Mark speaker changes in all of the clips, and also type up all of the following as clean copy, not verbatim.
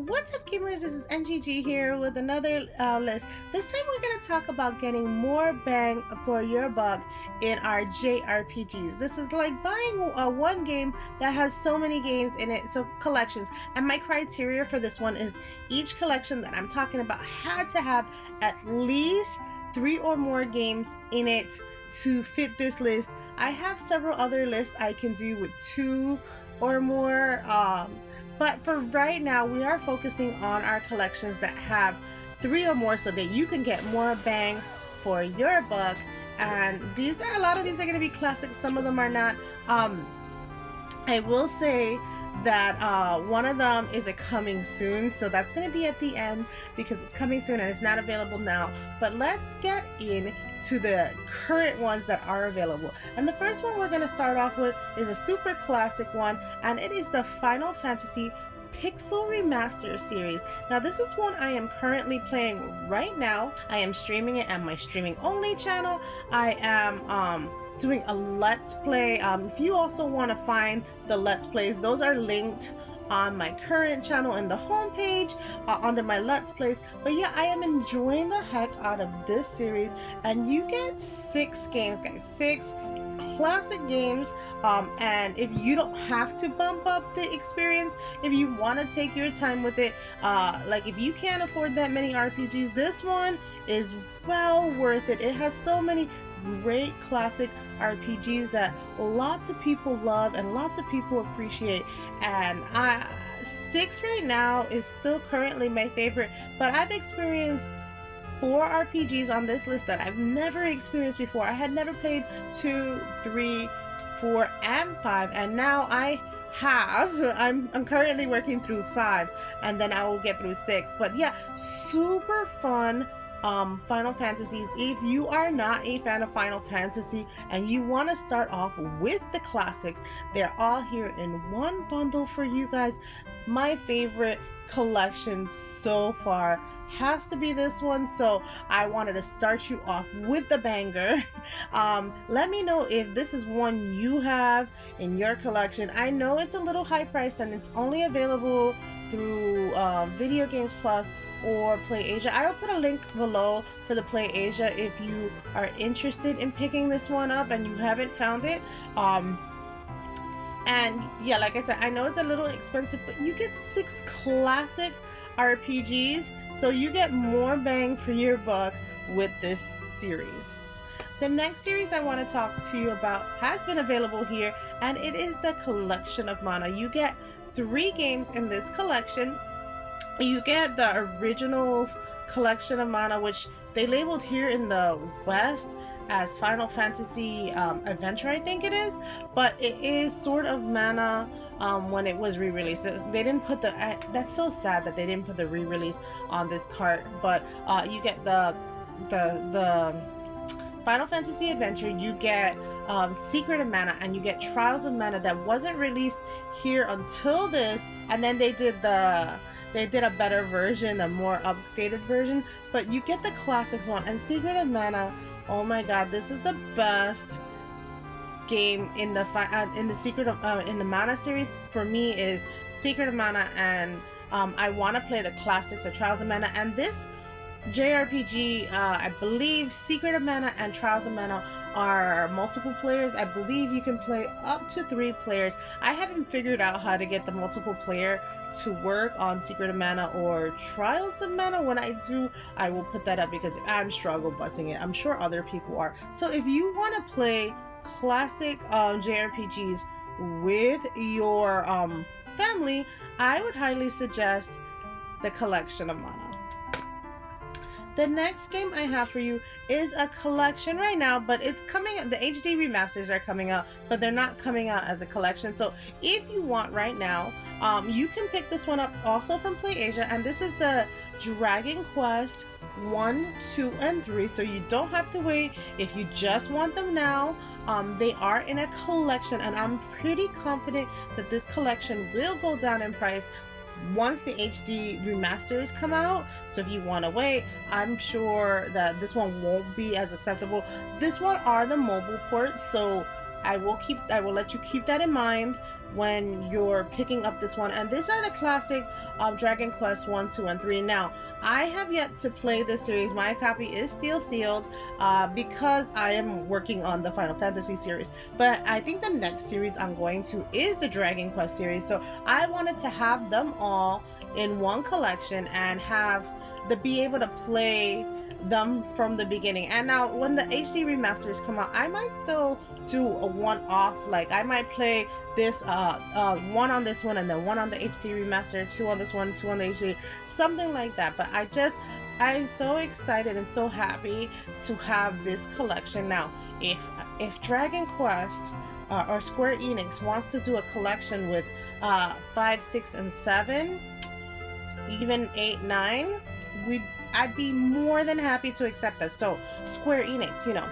Speaker 1: What's up, gamers? This is NGG here with another list. This time we're going to talk about getting more bang for your buck in our JRPGs. This is like buying one game that has so many games in it, so collections. And my criteria for this one is each collection that I'm talking about had to have at least 3 or more games in it to fit this list. I have several other lists I can do with 2 or more. But for right now, we are focusing on our collections that have 3 or more so that you can get more bang for your buck. And a lot of these are going to be classics. Some of them are not. I will say that one of them is a coming soon, so that's going to be at the end because it's coming soon and it's not available now. But let's get into the current ones that are available. And the first one we're going to start off with is a super classic one, and it is the Final Fantasy Pixel Remaster series. Now this is one I am currently playing right now. I am streaming it on my streaming only channel. I am doing a let's play. If you also want to find the let's plays, those are linked on my current channel in the homepage under my let's plays. But yeah, I am enjoying the heck out of this series, and you get 6 games, guys. 6 classic games, and if you don't have to bump up the experience, if you want to take your time with it, like if you can't afford that many RPGs, this one is well worth it. It has so many great classic RPGs that lots of people love and lots of people appreciate, and 6 right now is still currently my favorite. But I've experienced 4 RPGs on this list that I've never experienced before. I had never played 2, 3, 4, and 5, and now I'm currently working through 5, and then I will get through 6. But yeah, super fun Final Fantasies. If you are not a fan of Final Fantasy and you want to start off with the classics, they're all here in one bundle for you guys. My favorite collection so far has to be this one, so I wanted to start you off with the banger. Let me know if this is one you have in your collection. I know it's a little high priced and it's only available through Video Games Plus or Play Asia. I will put a link below for the Play Asia if you are interested in picking this one up and you haven't found it. And yeah, like I said, I know it's a little expensive, but you get 6 classic RPGs, so you get more bang for your buck with this series. The next series I want to talk to you about has been available here, and it is the Collection of Mana. You get 3 games in this collection. You get the original Collection of Mana, which they labeled here in the West as Final Fantasy Adventure, I think it is, but it is sort of Mana when it was re-released. They didn't put the that's so sad that they didn't put the re-release on this cart. But you get the Final Fantasy Adventure, you get Secret of Mana, and you get Trials of Mana that wasn't released here until this, and then they did a better version, a more updated version. But you get the classics one, and Secret of Mana, oh my god, this is the best game in the Mana series for me. Is Secret of Mana, and I want to play the classics of Trials of Mana. And this JRPG, I believe Secret of Mana and Trials of Mana are multiple players. I believe you can play up to 3 players. I haven't figured out how to get the multiple player to work on Secret of Mana or Trials of Mana. When I do, I will put that up because I'm struggle busting it. I'm sure other people are. So if you want to play classic JRPGs with your family, I would highly suggest the Collection of Mana. The next game I have for you is a collection right now, but it's coming. The HD remasters are coming out, but they're not coming out as a collection. So if you want right now, you can pick this one up also from Play Asia, and this is the Dragon Quest 1, 2, and 3. So you don't have to wait if you just want them now. They are in a collection, and I'm pretty confident that this collection will go down in price once the HD remasters come out. So if you want to wait, I'm sure that this one won't be as acceptable. This one are the mobile ports, so I will let you keep that in mind. when you're picking up this one. And these are the classic Dragon Quest 1, 2, and 3. Now, I have yet to play this series. My copy is still sealed because I am working on the Final Fantasy series. But I think the next series I'm going to is the Dragon Quest series. So I wanted to have them all in one collection and be able to play them from the beginning. And now when the HD remasters come out, I might still do a one-off. Like I might play this one on this one and then one on the HD remaster, two on this one, two on the HD, something like that. But I'm so excited and so happy to have this collection. Now if Dragon Quest or Square Enix wants to do a collection with 5, 6, and 7, even 8, 9, I'd be more than happy to accept that. So Square Enix, you know,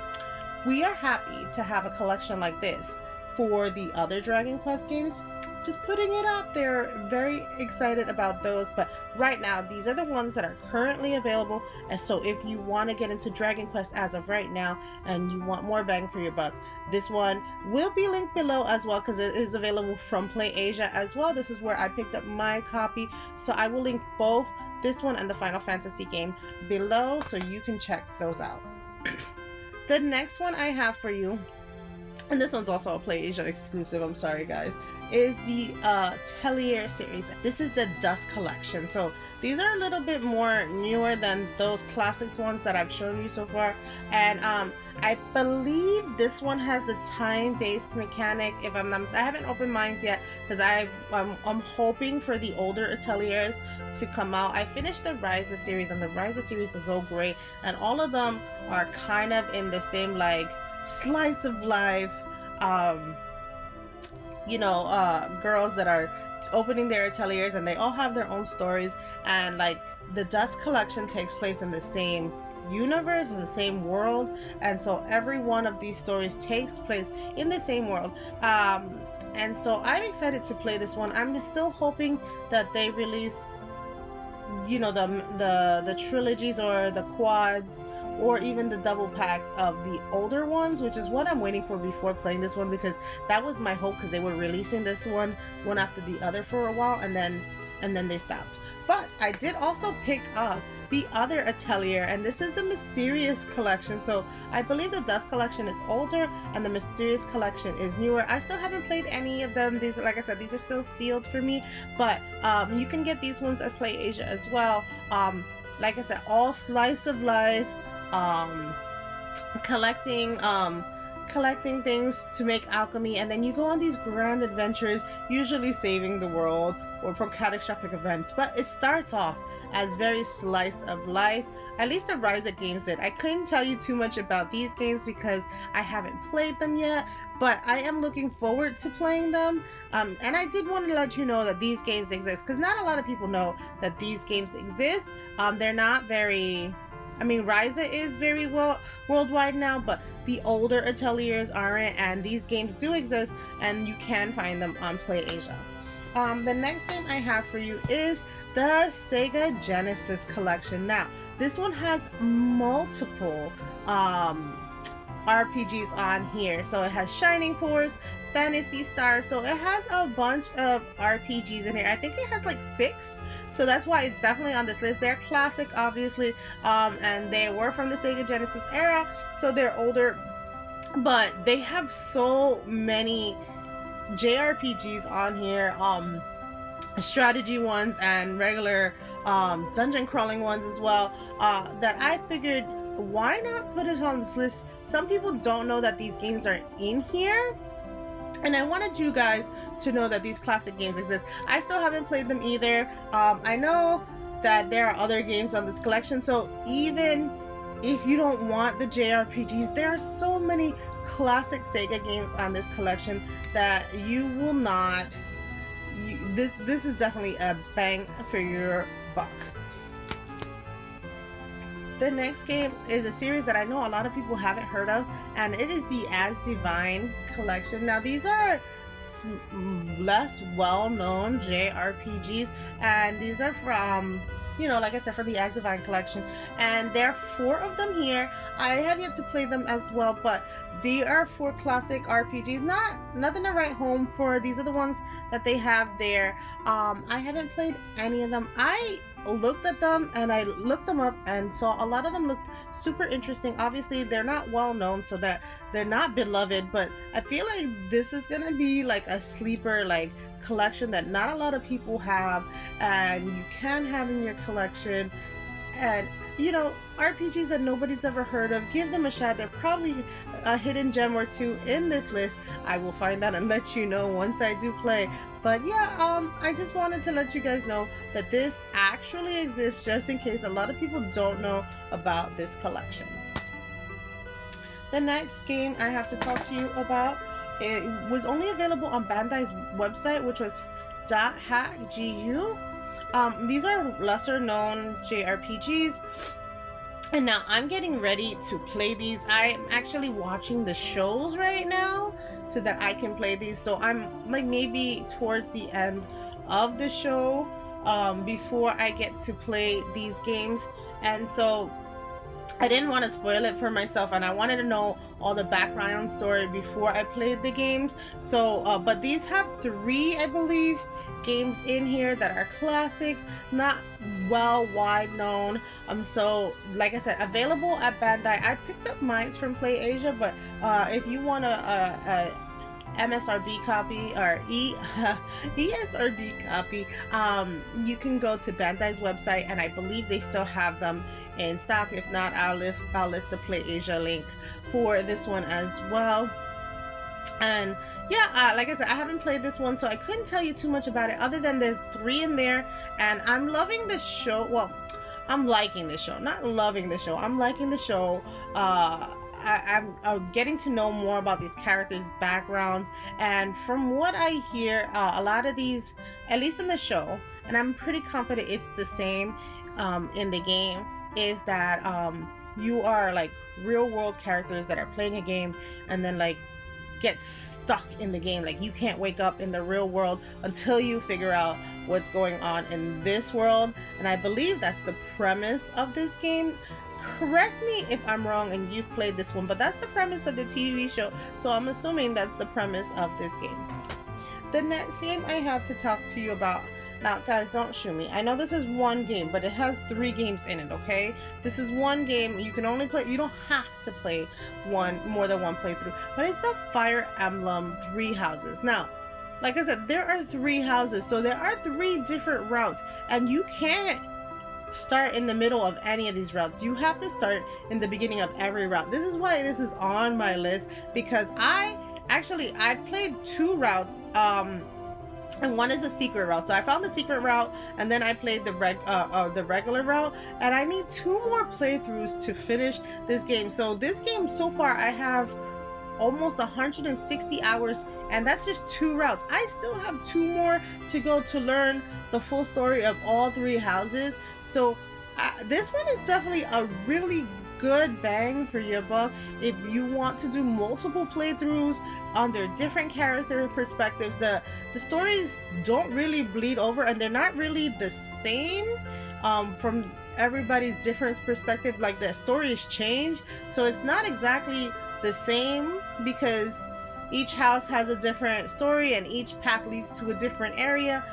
Speaker 1: we are happy to have a collection like this for the other Dragon Quest games. Just putting it out there, very excited about those. But right now, these are the ones that are currently available. And so if you want to get into Dragon Quest as of right now and you want more bang for your buck, this one will be linked below as well, because it is available from Play Asia as well. This is where I picked up my copy, so I will link both this one and the Final Fantasy game below so you can check those out. The next one I have for you, and this one's also a Play Asia exclusive, I'm sorry guys, is the Tellier series. This is the Dust Collection. So these are a little bit more newer than those classics ones that I've shown you so far. And I believe this one has the time-based mechanic. If I'm not mistaken, I haven't opened mine yet because I'm hoping for the older Telliers to come out. I finished the Ryza series, and the Ryza series is so great, and all of them are kind of in the same like slice of life girls that are opening their ateliers, and they all have their own stories. And like the Dust Collection takes place in the same universe, in the same world, and so every one of these stories takes place in the same world. And so I'm excited to play this one. I'm still hoping that they release, you know, the trilogies or the quads or even the double packs of the older ones, which is what I'm waiting for before playing this one, because that was my hope, because they were releasing this one after the other for a while, and then they stopped. But I did also pick up the other Atelier, and this is the Mysterious Collection. So I believe the Dust Collection is older and the Mysterious Collection is newer. I still haven't played any of them. These, like I said, these are still sealed for me, but you can get these ones at Play Asia as well. Like I said, all slice of life, collecting things to make alchemy, and then you go on these grand adventures, usually saving the world or from catastrophic events. But it starts off as very slice of life. At least the Ryza games did. I couldn't tell you too much about these games because I haven't played them yet, but I am looking forward to playing them. And I did want to let you know that these games exist, because not a lot of people know that these games exist. They're not very, I mean, Ryza is very well worldwide now, but the older Ateliers aren't, and these games do exist, and you can find them on Play Asia. The next game I have for you is the Sega Genesis Collection. Now, this one has multiple RPGs on here. So it has Shining Force, Phantasy Star, so it has a bunch of RPGs in here. I think it has like 6. So that's why it's definitely on this list. They're classic, obviously, and they were from the Sega Genesis era, so they're older, but they have so many JRPGs on here, strategy ones and regular dungeon crawling ones as well, that I figured, why not put it on this list? Some people don't know that these games are in here, and I wanted you guys to know that these classic games exist. I still haven't played them either. I know that there are other games on this collection, so even if you don't want the JRPGs, there are so many classic Sega games on this collection that you will not, this is definitely a bang for your buck. The next game is a series that I know a lot of people haven't heard of, and it is the As Divine Collection. Now, these are less well-known JRPGs, and these are from you know, like I said, for the Azavine collection. And there are 4 of them here. I have yet to play them as well, but they are 4 classic RPGs. Nothing to write home for. These are the ones that they have there. I haven't played any of them. I looked at them and I looked them up and saw a lot of them looked super interesting. Obviously, they're not well known, so that they're not beloved, but I feel like this is gonna be like a sleeper like collection that not a lot of people have, and you can have in your collection. And you know, RPGs that nobody's ever heard of, give them a shot. They're probably a hidden gem or 2 in this list. I will find out and let you know once I do play. But yeah, I just wanted to let you guys know that this actually exists, just in case a lot of people don't know about this collection. The next game I have to talk to you about, it was only available on Bandai's website, which was .hackgu. These are lesser known JRPGs, and now I'm getting ready to play these. I'm actually watching the shows right now so that I can play these. So I'm like maybe towards the end of the show before I get to play these games, and so I didn't want to spoil it for myself, and I wanted to know all the background story before I played the games. So, but these have 3, I believe, games in here that are classic, not wide known. So, like I said, available at Bandai. I picked up mine from Play Asia, but if you want a MSRB copy or ESRB copy, you can go to Bandai's website, and I believe they still have them in stock. If not, I'll list the Play Asia link for this one as well. And yeah, like I said, I haven't played this one, so I couldn't tell you too much about it other than there's 3 in there, and I'm loving the show. Well, I'm liking the show, not loving the show. I'm liking the show. I'm getting to know more about these characters' backgrounds, and from what I hear, a lot of these, at least in the show, and I'm pretty confident it's the same in the game, is that you are like real world characters that are playing a game and then like get stuck in the game. Like you can't wake up in the real world until you figure out what's going on in this world, and I believe that's the premise of this game. Correct me if I'm wrong and you've played this one, but that's the premise of the TV show, so I'm assuming that's the premise of this game. The next game I have to talk to you about, now guys, don't shoot me, I know this is one game, but it has 3 games in it, okay? This is one game. You can only play, you don't have to play more than one playthrough, but it's the Fire Emblem 3 Houses. Now, like I said, there are 3 houses, so there are 3 different routes, and you can't start in the middle of any of these routes. You have to start in the beginning of every route. This is why this is on my list, because I played 2 routes, and one is a secret route. So I found the secret route, and then I played the regular route, and I need 2 more playthroughs to finish this game. So this game so far I have almost 160 hours, and that's just 2 routes. I still have 2 more to go to learn the full story of all 3 houses. So this one is definitely a really good bang for your buck if you want to do multiple playthroughs under different character perspectives. The stories don't really bleed over, and they're not really the same from everybody's different perspective. Like the stories change, so it's not exactly the same because each house has a different story and each path leads to a different area.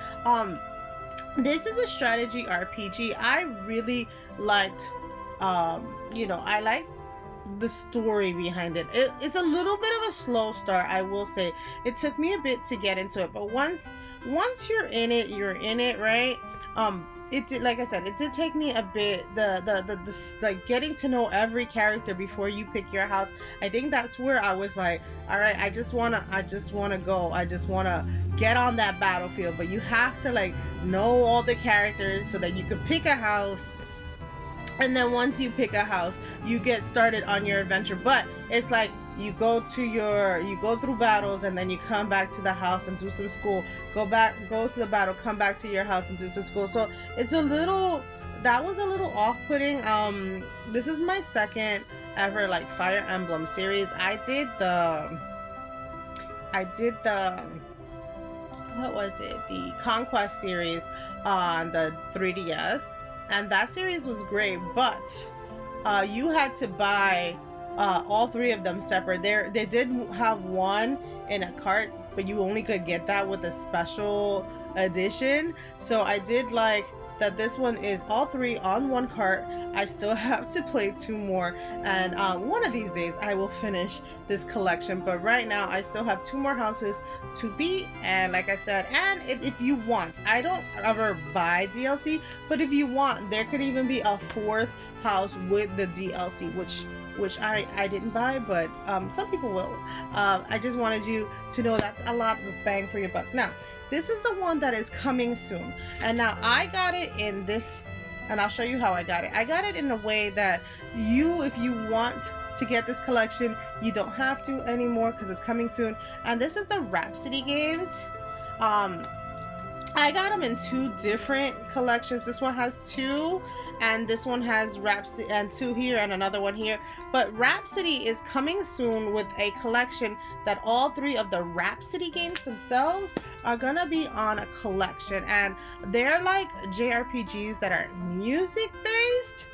Speaker 1: This is a strategy RPG. I really liked, I like the story behind it. It's a little bit of a slow start, I will say. It took me a bit to get into it, but once you're in it, right? It did, like I said, it did take me a bit, the like getting to know every character before you pick your house. I think that's where I was like, all right, I just wanna go, I just wanna get on that battlefield. But you have to like know all the characters so that you can pick a house, and then once you pick a house, you get started on your adventure. But it's like you go through battles, and then you come back to the house and do some school, go to the battle, come back to your house and do some school. So that was a little off-putting. This is my second ever like Fire Emblem series. I did the what was it, the Conquest series on the 3DS. and that series was great, but you had to buy all 3 of them separate. They did have one in a cart, but you only could get that with a special edition. So I did like that this one is all 3 on one cart. I still have to play 2 more, and one of these days I will finish this collection, but right now I still have 2 more houses to beat. And like I said, and if you want, I don't ever buy DLC, but if you want, there could even be a 4th house with the DLC, which I didn't buy, but some people will. I just wanted you to know that's a lot of bang for your buck. Now, this is the one that is coming soon, and now I got it in this, and I'll show you how I got it. I got it in a way that if you want to get this collection, you don't have to anymore because it's coming soon. And this is the Rhapsody games. I got them in 2 different collections. This one has 2, and this one has Rhapsody and 2 here and another one here. But Rhapsody is coming soon with a collection that all 3 of the Rhapsody games themselves are gonna be on a collection, and they're like JRPGs that are music based,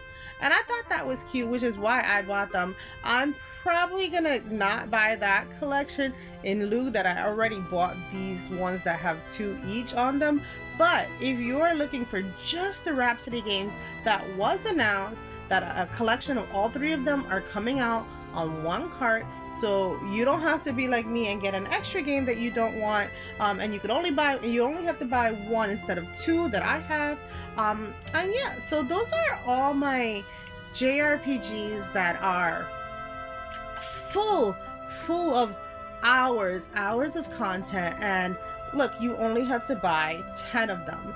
Speaker 1: and I thought that was cute, which is why I bought them. I'm probably gonna not buy that collection in lieu that I already bought these ones that have 2 each on them. But if you're looking for just the Rhapsody games that was announced, that a collection of all 3 of them are coming out on one cart, so you don't have to be like me and get an extra game that you don't want, and you only have to buy 1 instead of 2 that I have. And yeah, so those are all my JRPGs that are full of hours of content. And look, you only had to buy 10 of them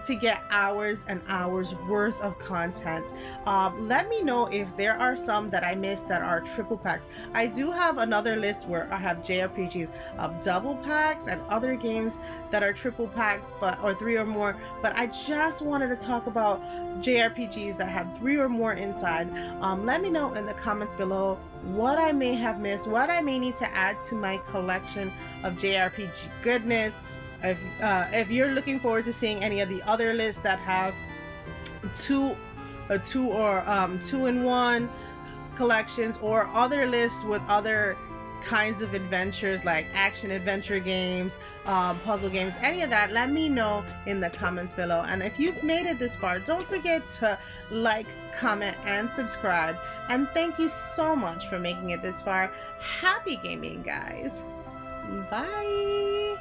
Speaker 1: to get hours and hours worth of content. Let me know if there are some that I missed that are triple packs. I do have another list where I have JRPGs of double packs and other games that are triple packs, or 3 or more. But I just wanted to talk about JRPGs that had 3 or more inside. Let me know in the comments below what I may have missed, what I may need to add to my collection of JRPG goodness. If you're looking forward to seeing any of the other lists that have 2 or 2-in-1 collections, or other lists with other kinds of adventures like action adventure games, puzzle games, any of that, let me know in the comments below. And if you've made it this far, don't forget to like, comment, and subscribe. And thank you so much for making it this far. Happy gaming, guys. Bye.